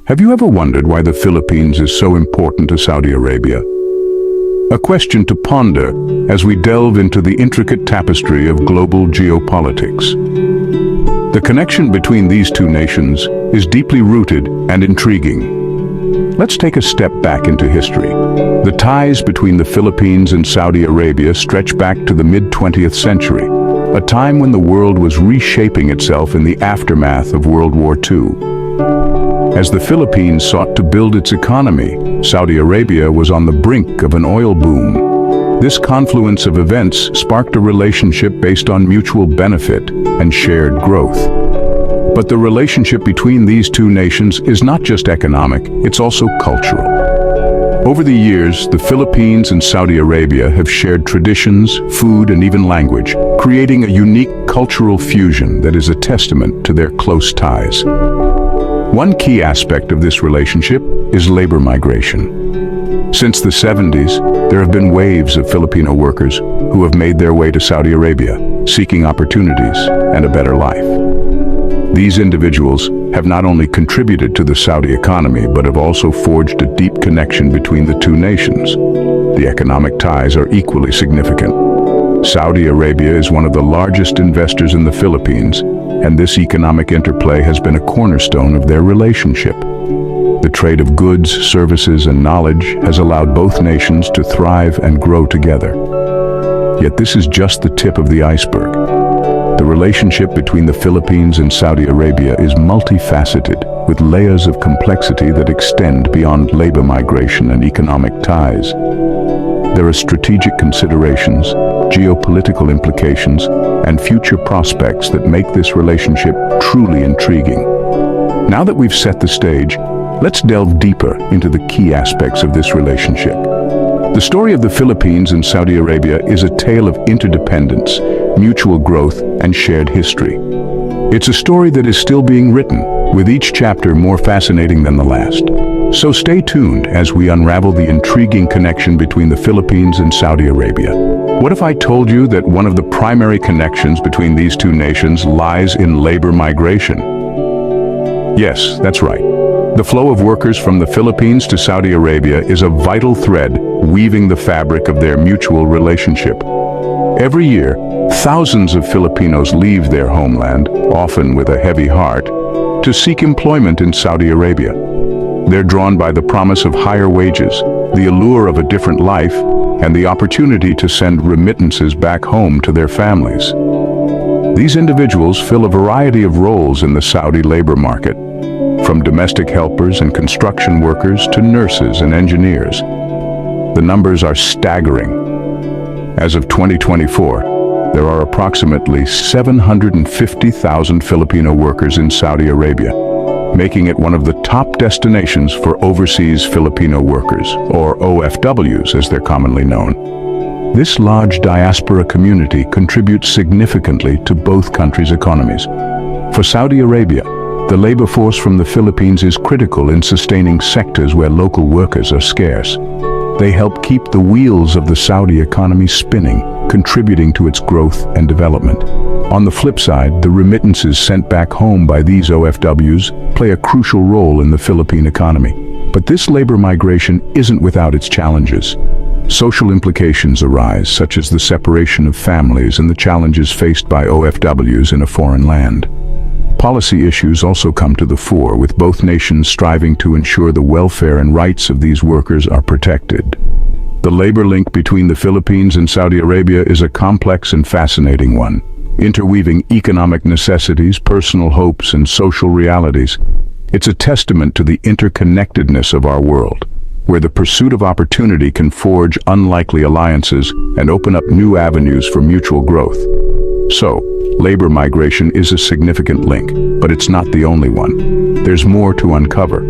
Have you ever wondered why the Philippines is so important to Saudi Arabia? A question to ponder as we delve into the intricate tapestry of global geopolitics. The connection between these two nations is deeply rooted and intriguing. Let's take a step back into history. The ties between the Philippines and Saudi Arabia stretch back to the mid-20th century, a time when the world was reshaping itself in the aftermath of World War II. As the Philippines sought to build its economy, Saudi Arabia was on the brink of an oil boom. This confluence of events sparked a relationship based on mutual benefit and shared growth. But the relationship between these two nations is not just economic, it's also cultural. Over the years, the Philippines and Saudi Arabia have shared traditions, food, and even language, creating a unique cultural fusion that is a testament to their close ties. One key aspect of this relationship is labor migration. Since the 70s, there have been waves of Filipino workers who have made their way to Saudi Arabia, seeking opportunities and a better life. These individuals have not only contributed to the Saudi economy, but have also forged a deep connection between the two nations. The economic ties are equally significant. Saudi Arabia is one of the largest investors in the Philippines, and this economic interplay has been a cornerstone of their relationship. The trade of goods, services, and knowledge has allowed both nations to thrive and grow together. Yet this is just the tip of the iceberg. The relationship between the Philippines and Saudi Arabia is multifaceted, with layers of complexity that extend beyond labor migration and economic ties. There are strategic considerations, geopolitical implications, and future prospects that make this relationship truly intriguing. Now that we've set the stage, let's delve deeper into the key aspects of this relationship. The story of the Philippines and Saudi Arabia is a tale of interdependence, mutual growth, and shared history. It's a story that is still being written, with each chapter more fascinating than the last. So stay tuned as we unravel the intriguing connection between the Philippines and Saudi Arabia. What if I told you that one of the primary connections between these two nations lies in labor migration? Yes, that's right. The flow of workers from the Philippines to Saudi Arabia is a vital thread weaving the fabric of their mutual relationship. Every year, thousands of Filipinos leave their homeland, often with a heavy heart, to seek employment in Saudi Arabia. They're drawn by the promise of higher wages, the allure of a different life, and the opportunity to send remittances back home to their families. These individuals fill a variety of roles in the Saudi labor market, from domestic helpers and construction workers to nurses and engineers. The numbers are staggering. As of 2024, there are approximately 750,000 Filipino workers in Saudi Arabia, making it one of the top destinations for overseas Filipino workers, or OFWs as they're commonly known. This large diaspora community contributes significantly to both countries' economies. For Saudi Arabia, the labor force from the Philippines is critical in sustaining sectors where local workers are scarce. They help keep the wheels of the Saudi economy spinning, contributing to its growth and development. On the flip side, the remittances sent back home by these OFWs play a crucial role in the Philippine economy. But this labor migration isn't without its challenges. Social implications arise, such as the separation of families and the challenges faced by OFWs in a foreign land. Policy issues also come to the fore, with both nations striving to ensure the welfare and rights of these workers are protected. The labor link between the Philippines and Saudi Arabia is a complex and fascinating one, interweaving economic necessities, personal hopes, and social realities. It's a testament to the interconnectedness of our world, where the pursuit of opportunity can forge unlikely alliances and open up new avenues for mutual growth. So, labor migration is a significant link, but it's not the only one. There's more to uncover.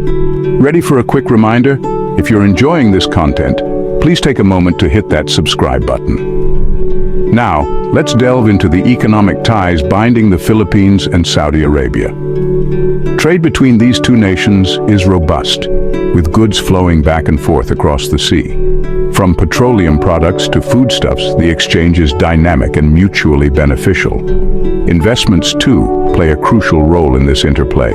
Ready for a quick reminder? If you're enjoying this content, please take a moment to hit that subscribe button. Now, let's delve into the economic ties binding the Philippines and Saudi Arabia. Trade between these two nations is robust, with goods flowing back and forth across the sea. From petroleum products to foodstuffs, the exchange is dynamic and mutually beneficial. Investments, too, play a crucial role in this interplay.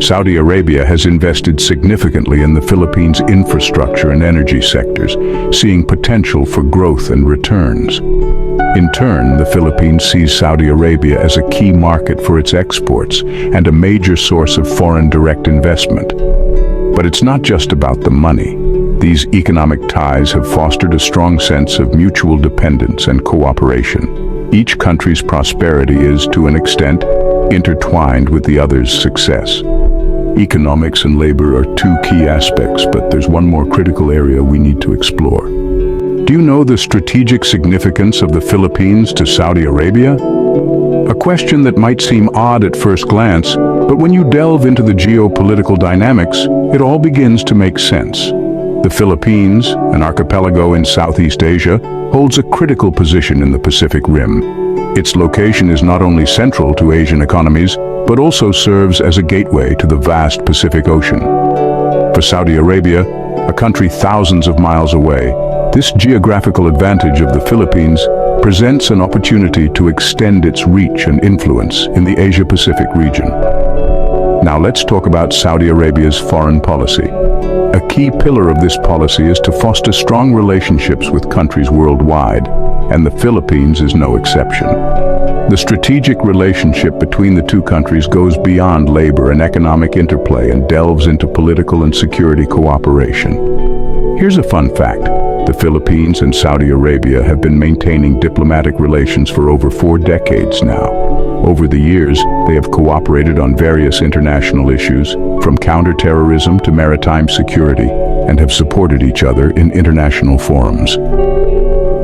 Saudi Arabia has invested significantly in the Philippines' infrastructure and energy sectors, seeing potential for growth and returns. In turn, the Philippines sees Saudi Arabia as a key market for its exports and a major source of foreign direct investment. But it's not just about the money. These economic ties have fostered a strong sense of mutual dependence and cooperation. Each country's prosperity is, to an extent, intertwined with the other's success. Economics and labor are two key aspects, but there's one more critical area we need to explore. Do you know the strategic significance of the Philippines to Saudi Arabia? A question that might seem odd at first glance, but when you delve into the geopolitical dynamics, it all begins to make sense. The Philippines, an archipelago in Southeast Asia, holds a critical position in the Pacific Rim. Its location is not only central to Asian economies, but also serves as a gateway to the vast Pacific Ocean. For Saudi Arabia, a country thousands of miles away, this geographical advantage of the Philippines presents an opportunity to extend its reach and influence in the Asia-Pacific region. Now let's talk about Saudi Arabia's foreign policy. A key pillar of this policy is to foster strong relationships with countries worldwide, and the Philippines is no exception. The strategic relationship between the two countries goes beyond labor and economic interplay and delves into political and security cooperation. Here's a fun fact. The Philippines and Saudi Arabia have been maintaining diplomatic relations for over 4 decades now. Over the years, they have cooperated on various international issues, from counterterrorism to maritime security, and have supported each other in international forums.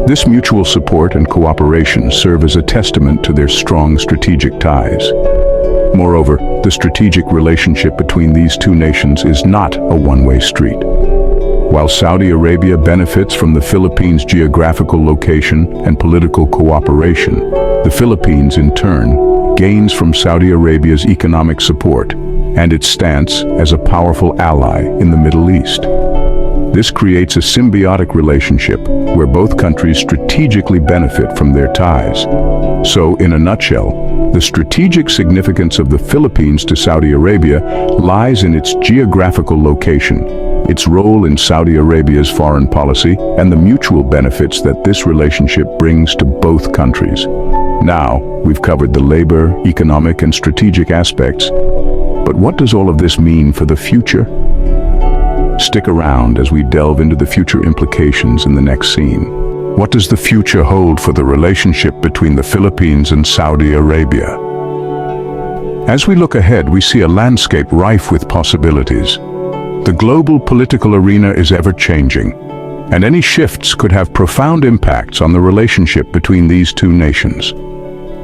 This mutual support and cooperation serve as a testament to their strong strategic ties. Moreover, the strategic relationship between these two nations is not a one-way street. While Saudi Arabia benefits from the Philippines' geographical location and political cooperation, the Philippines, in turn, gains from Saudi Arabia's economic support and its stance as a powerful ally in the Middle East. This creates a symbiotic relationship where both countries strategically benefit from their ties. So, in a nutshell, the strategic significance of the Philippines to Saudi Arabia lies in its geographical location, its role in Saudi Arabia's foreign policy, and the mutual benefits that this relationship brings to both countries. Now, we've covered the labor, economic, and strategic aspects, but what does all of this mean for the future? Stick around as we delve into the future implications in the next scene. What does the future hold for the relationship between the Philippines and Saudi Arabia? As we look ahead, we see a landscape rife with possibilities. The global political arena is ever-changing, and any shifts could have profound impacts on the relationship between these two nations.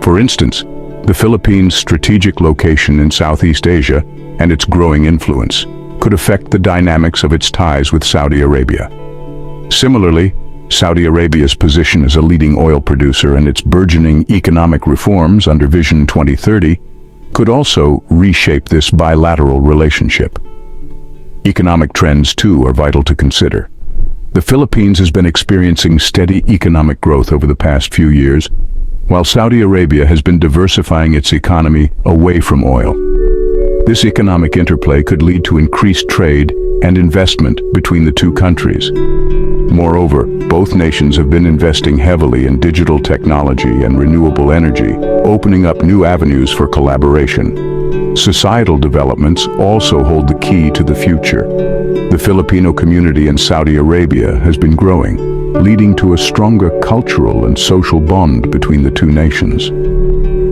For instance, the Philippines' strategic location in Southeast Asia and its growing influence could affect the dynamics of its ties with Saudi Arabia. Similarly, Saudi Arabia's position as a leading oil producer and its burgeoning economic reforms under Vision 2030 could also reshape this bilateral relationship. Economic trends, too, are vital to consider. The Philippines has been experiencing steady economic growth over the past few years, while Saudi Arabia has been diversifying its economy away from oil. This economic interplay could lead to increased trade and investment between the two countries. Moreover, both nations have been investing heavily in digital technology and renewable energy, opening up new avenues for collaboration. Societal developments also hold the key to the future. The Filipino community in Saudi Arabia has been growing, leading to a stronger cultural and social bond between the two nations.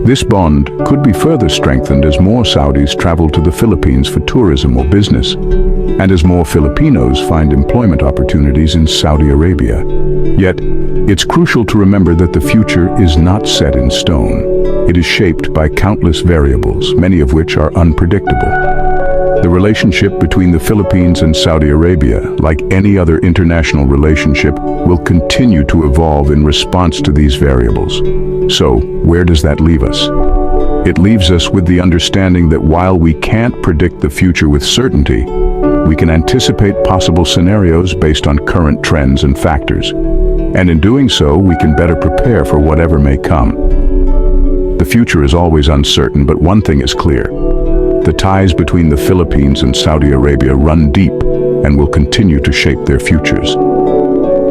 This bond could be further strengthened as more Saudis travel to the Philippines for tourism or business, and as more Filipinos find employment opportunities in Saudi Arabia. Yet, it's crucial to remember that the future is not set in stone. It is shaped by countless variables, many of which are unpredictable. The relationship between the Philippines and Saudi Arabia, like any other international relationship, will continue to evolve in response to these variables. So, where does that leave us? It leaves us with the understanding that while we can't predict the future with certainty, we can anticipate possible scenarios based on current trends and factors. And in doing so, we can better prepare for whatever may come. The future is always uncertain, but one thing is clear. The ties between the Philippines and Saudi Arabia run deep and will continue to shape their futures.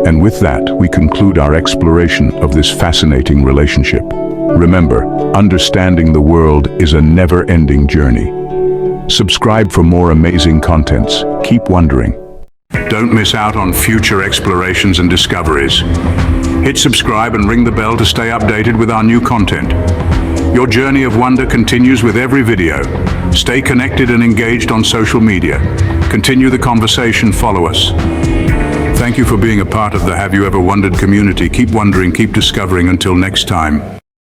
And with that, we conclude our exploration of this fascinating relationship. Remember, understanding the world is a never-ending journey. Subscribe for more amazing contents. Keep wondering. Don't miss out on future explorations and discoveries. Hit subscribe and ring the bell to stay updated with our new content. Your journey of wonder continues with every video. Stay connected and engaged on social media. Continue the conversation, follow us. Thank you for being a part of the Have You Ever Wondered community. Keep wondering, keep discovering. Until next time.